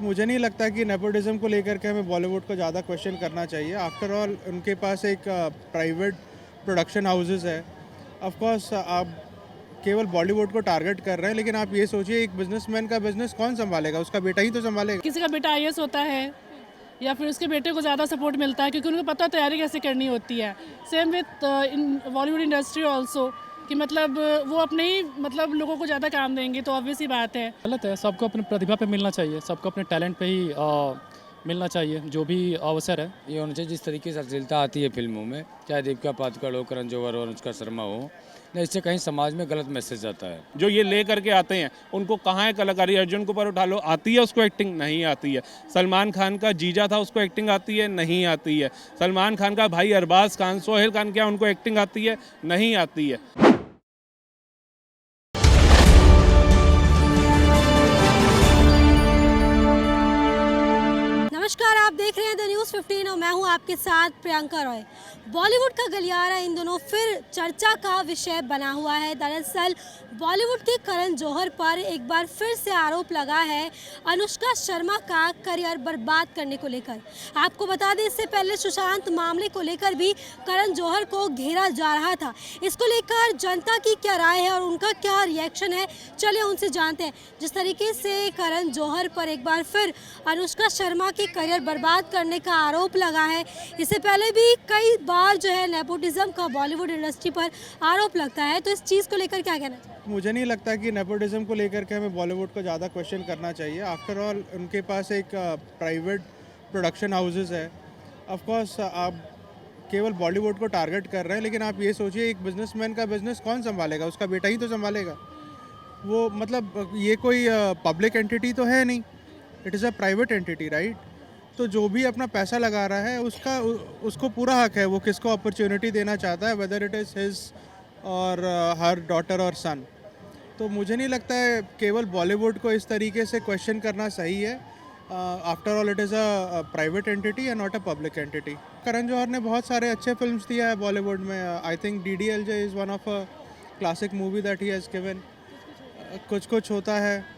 मुझे नहीं लगता कि नेपोटिज्म को लेकर के हमें बॉलीवुड को ज़्यादा क्वेश्चन करना चाहिए। आफ्टर ऑल उनके पास एक प्राइवेट प्रोडक्शन हाउसेस है। ऑफ कोर्स आप केवल बॉलीवुड को टारगेट कर रहे हैं, लेकिन आप ये सोचिए एक बिजनेसमैन का बिजनेस कौन संभालेगा? उसका बेटा ही तो संभालेगा। किसी का बेटा आईएएस होता है या फिर उसके बेटे को ज़्यादा सपोर्ट मिलता है क्योंकि उनको पता है तैयारी कैसे करनी होती है। Same with in Bollywood industry also कि मतलब वो अपने ही मतलब लोगों को ज़्यादा काम देंगे तो ऑब्वियस ही बात है। गलत है। सबको अपनी प्रतिभा पे मिलना चाहिए, सबको अपने टैलेंट पे ही मिलना चाहिए जो भी अवसर है। ये होना चाहिए जिस तरीके से अश्लीलता आती है फिल्मों में, चाहे दीपिका पादुकोण हो, करण जौहर हो, अनुष्का शर्मा हो, नहीं इससे कहीं समाज में गलत मैसेज जाता है। जो ये ले करके आते हैं उनको कहाँ है कलाकारी? अर्जुन को पर उठा लो, आती है उसको एक्टिंग? नहीं आती है। सलमान खान का जीजा था, उसको एक्टिंग आती है? नहीं आती है। सलमान खान का भाई अरबाज खान, सोहेल खान, क्या उनको एक्टिंग आती है? नहीं आती है। नमस्कार, आप देख रहे हैं द न्यूज़ 15 और मैं हूं आपके साथ प्रियंका रॉय। बॉलीवुड का गलियारा इन दिनों फिर चर्चा का विषय बना हुआ है। दरअसल बॉलीवुड के करण जौहर पर एक बार फिर से आरोप लगा है अनुष्का शर्मा का करियर बर्बाद करने को लेकर। आपको बता दें, इससे पहले सुशांत मामले को लेकर भी करण जौहर को घेरा जा रहा था। इसको लेकर जनता की क्या राय है और उनका क्या रिएक्शन है, चलिए उनसे जानते हैं। जिस तरीके से करण जौहर पर एक बार फिर अनुष्का शर्मा के करियर बर्बाद करने का आरोप लगा है, इससे पहले भी कई बार जो है नेपोटिज्म का बॉलीवुड इंडस्ट्री पर आरोप लगता है, तो इस चीज़ को लेकर क्या कहना चाहिए? मुझे नहीं लगता कि नेपोटिज्म को लेकर के हमें बॉलीवुड को ज़्यादा क्वेश्चन करना चाहिए। आफ्टर ऑल उनके पास एक प्राइवेट प्रोडक्शन हाउसेस है। ऑफ कोर्स आप केवल बॉलीवुड को टारगेट कर रहे हैं, लेकिन आप ये सोचिए एक बिजनेसमैन का बिजनेस कौन संभालेगा? उसका बेटा ही तो संभालेगा। वो मतलब ये कोई पब्लिक एंटिटी तो है नहीं, it is a private entity, right? तो जो भी अपना पैसा लगा रहा है उसको पूरा हक है वो किसको अपॉर्चुनिटी देना चाहता है, वेदर इट इज़ हिज और हर डॉटर और सन। तो मुझे नहीं लगता है केवल बॉलीवुड को इस तरीके से क्वेश्चन करना सही है। After all it is a private entity and not a public entity. Karan Johar ने बहुत सारे अच्छे फिल्म्स दिया है बॉलीवुड में। I think DDLJ is one of a classic movie that he has given. Kuch Kuch होता है।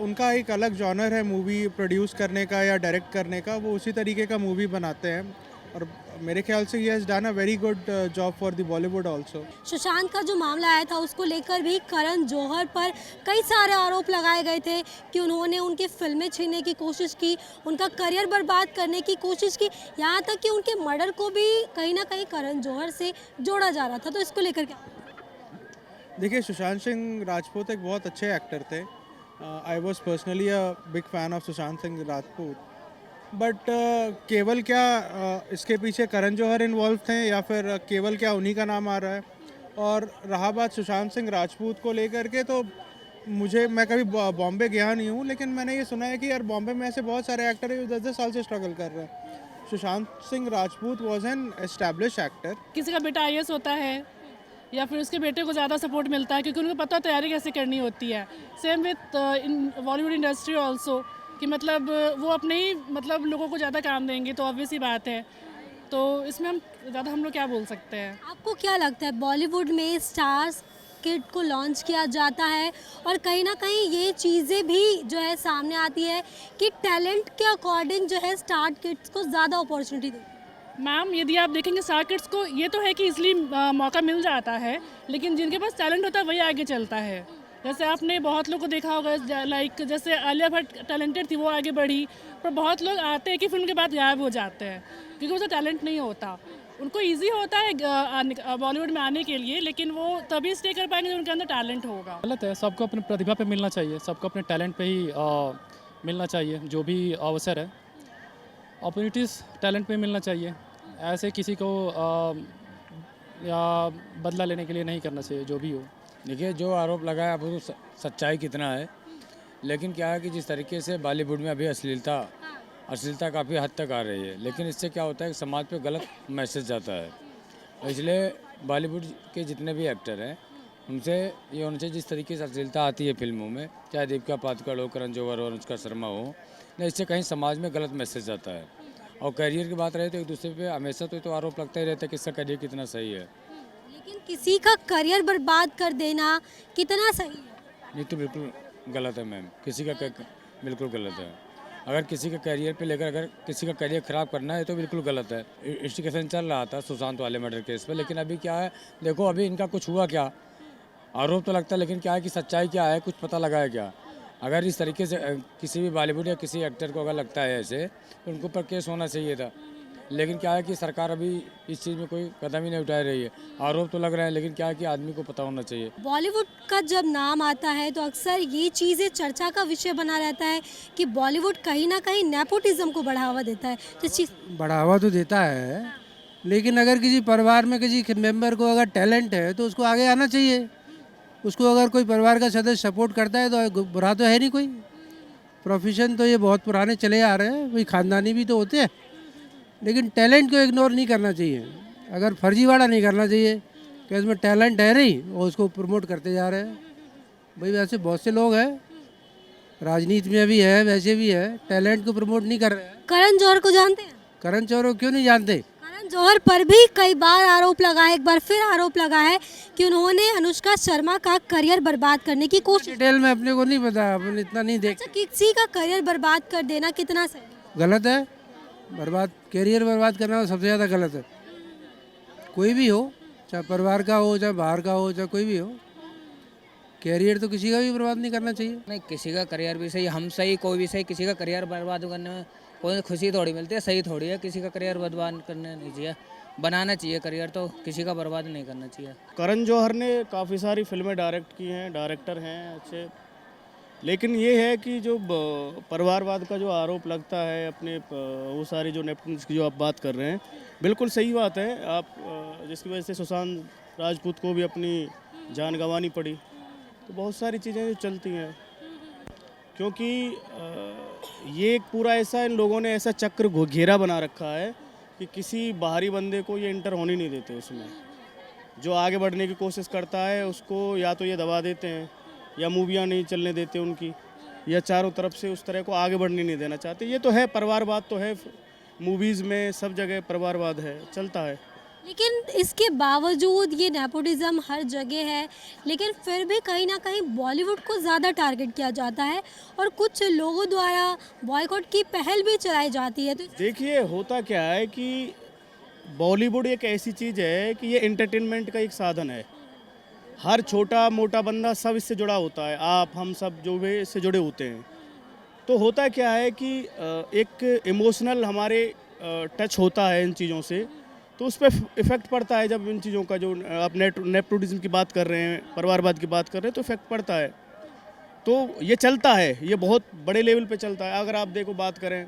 उनका एक अलग जॉनर है मूवी प्रोड्यूस करने का या डायरेक्ट करने का, वो उसी तरीके का मूवी बनाते हैं और मेरे ख्याल से he has done a very good job for the Bollywood also. Sushant का जो मामला आया था उसको लेकर भी करण जौहर पर कई सारे आरोप लगाए गए थे कि उन्होंने उनकी फिल्में छीनने की कोशिश की, उनका करियर बर्बाद करने की कोशिश की, यहाँ तक कि उनके मर्डर को भी कहीं ना कहीं करण जौहर से जोड़ा जा रहा था। तो इसको लेकर क्या? देखिए, सुशांत सिंह राजपूत एक बहुत अच्छे एक्टर थे। I was personally a big fan of Sushant Singh Rajput. But केवल क्या इसके पीछे करण जौहर इन्वॉल्व थे या फिर केवल क्या उन्हीं का नाम आ रहा है? और रहा बात सुशांत सिंह राजपूत को लेकर के, तो मैं कभी बॉम्बे गया नहीं हूँ, लेकिन मैंने ये सुना है कि यार बॉम्बे में ऐसे बहुत सारे एक्टर हैं जो 10-10 साल से स्ट्रगल कर रहे हैं। Sushant Singh Rajput was an establish actor. किसी का बेटा आईएएस होता है या फिर उसके बेटे को ज़्यादा सपोर्ट मिलता है क्योंकि उनको पता है तैयारी कैसे करनी होती है। Same with in Bollywood industry also कि मतलब वो अपने ही मतलब लोगों को ज़्यादा काम देंगे तो ऑब्वियस ही बात है। तो इसमें हम लोग क्या बोल सकते हैं? आपको क्या लगता है, बॉलीवुड में स्टार्स किड को लॉन्च किया जाता है और कहीं ना कहीं ये चीज़ें भी जो है सामने आती है कि टैलेंट के अकॉर्डिंग जो है स्टार किड्स को ज़्यादा अपॉर्चुनिटी दी? मैम, यदि आप देखेंगे स्टार किड्स को ये तो है कि इसलिए मौका मिल जाता है, लेकिन जिनके पास टैलेंट होता है वही आगे चलता है। जैसे आपने बहुत लोग को देखा होगा, लाइक जैसे आलिया भट्ट टैलेंटेड थी, वो आगे बढ़ी, पर बहुत लोग आते हैं कि फिल्म के बाद गायब हो जाते हैं क्योंकि उनका टैलेंट नहीं होता। उनको ईजी होता है बॉलीवुड में आने के लिए, लेकिन वो तभी स्टे कर पाएंगे जब उनके अंदर टैलेंट होगा। गलत है। सबको अपनी प्रतिभा पे मिलना चाहिए, सबको अपने टैलेंट पे ही मिलना चाहिए जो भी अवसर है। अपॉर्चुनिटीज़ टैलेंट पे मिलना चाहिए। ऐसे किसी को या बदला लेने के लिए नहीं करना चाहिए जो भी हो। देखिए, जो आरोप लगा है अब वो सच्चाई कितना है, लेकिन क्या है कि जिस तरीके से बॉलीवुड में अभी अश्लीलता काफ़ी हद तक आ रही है, लेकिन इससे क्या होता है कि समाज पे गलत मैसेज जाता है। इसलिए बॉलीवुड के जितने भी एक्टर हैं उनसे ये होना चाहिए जिस तरीके से अश्लीलता आती है फिल्मों में, चाहे दीपिका पादुकोण हो, करण जौहर हो, अनुष्का शर्मा हो, नहीं इससे कहीं समाज में गलत मैसेज जाता है। और करियर की बात रहे तो एक दूसरे पे हमेशा तो आरोप लगता ही रहता है कि इसका करियर कितना सही है। लेकिन किसी का करियर बर्बाद कर देना कितना सही है? ये तो बिल्कुल गलत है मैम, किसी का बिल्कुल गलत है। अगर किसी के करियर पे लेकर अगर किसी का करियर ख़राब करना है तो बिल्कुल गलत है। इन्वेस्टिगेशन चल रहा था सुशांत वाले मर्डर केस पे, लेकिन अभी क्या है, देखो अभी इनका कुछ हुआ क्या, आरोप तो लगता है, लेकिन क्या है कि सच्चाई क्या है, कुछ पता लगा है क्या। अगर इस तरीके से किसी भी बॉलीवुड या किसी एक्टर को अगर लगता है ऐसे, तो उनके ऊपर केस होना चाहिए था। लेकिन क्या है कि सरकार अभी इस चीज़ में कोई कदम ही नहीं उठा रही है। आरोप तो लग रहे हैं, लेकिन क्या है कि आदमी को पता होना चाहिए। बॉलीवुड का जब नाम आता है तो अक्सर ये चीज़ें चर्चा का विषय बना रहता है कि बॉलीवुड कहीं ना कहीं नेपोटिज्म को बढ़ावा देता है। तो इस चीज़ बढ़ावा तो देता है, लेकिन अगर किसी परिवार में किसी मेंबर को अगर टैलेंट है तो उसको आगे आना चाहिए। उसको अगर कोई परिवार का सदस्य सपोर्ट करता है तो बुरा तो है नहीं कोई। प्रोफेशन तो ये बहुत पुराने चले आ रहे हैं, भाई खानदानी भी तो होते हैं, लेकिन टैलेंट को इग्नोर नहीं करना चाहिए। अगर फर्जीवाड़ा नहीं करना चाहिए कि इसमें टैलेंट है नहीं और उसको प्रमोट करते जा रहे हैं। भाई वैसे बहुत से लोग हैं, राजनीति में भी है, वैसे भी है, टैलेंट को प्रमोट नहीं कर रहे हैं। करण जौहर को जानते हैं? करण जौहर को क्यों नहीं जानते? करण जौहर पर भी कई बार आरोप लगा है, एक बार फिर आरोप लगा है कि उन्होंने अनुष्का शर्मा का करियर बर्बाद करने की कोशिश। डिटेल में अपने को नहीं पता, अपन इतना नहीं देख। अच्छा, किसी का करियर बर्बाद कर देना कितना सही है? गलत है, कैरियर बर्बाद करना सबसे ज़्यादा गलत है। कोई भी हो, चाहे परिवार का हो, चाहे बाहर का हो, चाहे कोई भी हो, कैरियर तो किसी का भी बर्बाद नहीं करना चाहिए। नहीं, किसी का करियर भी सही, हम सही, कोई भी सही, किसी का करियर बर्बाद करने में कोई खुशी थोड़ी मिलती है, सही थोड़ी है। किसी का करियर बर्बाद करने नहीं चाहिए, बनाना चाहिए करियर, तो किसी का बर्बाद नहीं करना चाहिए। करण जौहर ने काफ़ी सारी फिल्में डायरेक्ट की हैं, डायरेक्टर हैं अच्छे, लेकिन ये है कि जो परिवारवाद का जो आरोप लगता है, अपने वो सारी जो नेपोटिज्म की जो आप बात कर रहे हैं, बिल्कुल सही बात है। आप जिसकी वजह से सुशांत राजपूत को भी अपनी जान गंवानी पड़ी, तो बहुत सारी चीज़ें जो चलती हैं, क्योंकि ये एक पूरा ऐसा इन लोगों ने ऐसा चक्र घेरा बना रखा है कि किसी बाहरी बंदे को ये इंटर होने नहीं देते। उसमें जो आगे बढ़ने की कोशिश करता है उसको या तो ये दबा देते हैं, या मूवियाँ नहीं चलने देते उनकी, या चारों तरफ से उस तरह को आगे बढ़ने नहीं देना चाहते। ये तो है, परिवारवाद तो है, मूवीज़ में सब जगह परिवारवाद है, चलता है। लेकिन इसके बावजूद ये नेपोटिज्म हर जगह है, लेकिन फिर भी कहीं ना कहीं बॉलीवुड को ज़्यादा टारगेट किया जाता है और कुछ लोगों द्वारा बॉयकॉट की पहल भी चलाई जाती है। तो देखिए, होता क्या है कि बॉलीवुड एक ऐसी चीज़ है कि ये एंटरटेनमेंट का एक साधन है। हर छोटा मोटा बंदा सब इससे जुड़ा होता है, आप हम सब जो भी इससे जुड़े होते हैं। तो होता क्या है कि एक इमोशनल हमारे टच होता है इन चीज़ों से, तो उस पर इफ़ेक्ट पड़ता है। जब इन चीज़ों का जो आप नेपोटिज्म की बात कर रहे हैं, परिवारवाद की बात कर रहे हैं, तो इफ़ेक्ट पड़ता है। तो ये चलता है, ये बहुत बड़े लेवल पे चलता है। अगर आप देखो, बात करें,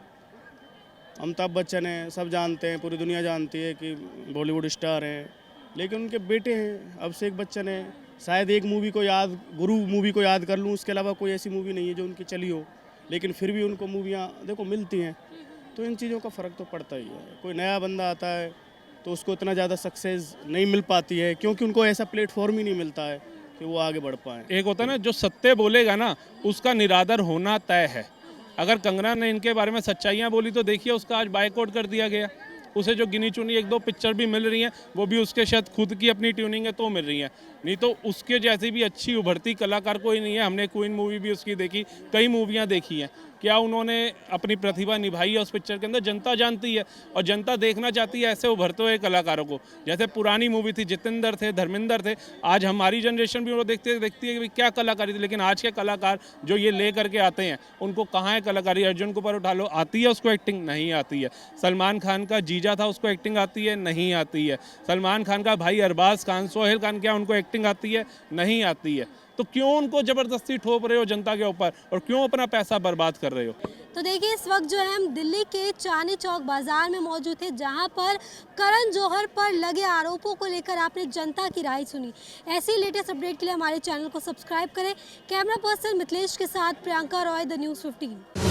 अमिताभ बच्चन हैं, सब जानते हैं, पूरी दुनिया जानती है कि बॉलीवुड स्टार हैं, लेकिन उनके बेटे हैं अभिषेक बच्चन हैं। शायद एक मूवी को याद, गुरु मूवी को याद कर लूँ, उसके अलावा कोई ऐसी मूवी नहीं है जो उनकी चली हो, लेकिन फिर भी उनको मूवियाँ देखो मिलती हैं। तो इन चीज़ों का फ़र्क तो पड़ता ही है। कोई नया बंदा आता है तो उसको इतना ज़्यादा सक्सेस नहीं मिल पाती है, क्योंकि उनको ऐसा प्लेटफॉर्म ही नहीं मिलता है कि वो आगे बढ़ पाएँ। एक होता है ना, जो सत्य बोलेगा ना उसका निरादर होना तय है। अगर कंगना ने इनके बारे में सच्चाइयाँ बोली तो देखिए उसका आज बायकॉट कर दिया गया। उसे जो गिनी चुनी एक दो पिक्चर भी मिल रही हैं, वो भी उसके शायद खुद की अपनी ट्यूनिंग है तो मिल रही हैं, नहीं तो उसके जैसी भी अच्छी उभरती कलाकार कोई नहीं है। हमने क्वीन मूवी भी उसकी देखी, कई मूवियाँ देखी हैं। क्या उन्होंने अपनी प्रतिभा निभाई है उस पिक्चर के अंदर, जनता जानती है, और जनता देखना चाहती है ऐसे उभरते हुए कलाकारों को। जैसे पुरानी मूवी थी, जितेंद्र थे, धर्मेंद्र थे, आज हमारी जनरेशन भी वो देखती है कि क्या कलाकारी थी। लेकिन आज के कलाकार जो ये ले करके आते हैं, उनको कहाँ है कलाकारी। अर्जुन के ऊपर उठा लो, आती है उसको एक्टिंग? नहीं आती है। सलमान खान का जीजा था, उसको एक्टिंग आती है? नहीं आती है। सलमान खान का भाई अरबाज खान, सोहेल खान, क्या उनको एक्टिंग आती है? नहीं आती है। तो क्यों उनको ज़बरदस्ती ठोप रहे हो जनता के ऊपर, और क्यों अपना पैसा बर्बाद कर रहे हो? तो देखिए, इस वक्त जो है हम दिल्ली के चांदनी चौक बाजार में मौजूद थे, जहां पर करण जौहर पर लगे आरोपों को लेकर आपने जनता की राय सुनी। ऐसी लेटेस्ट अपडेट के लिए हमारे चैनल को सब्सक्राइब करें। कैमरा पर्सन मिथिलेश के साथ प्रियंका रॉय, द न्यूज़ 15।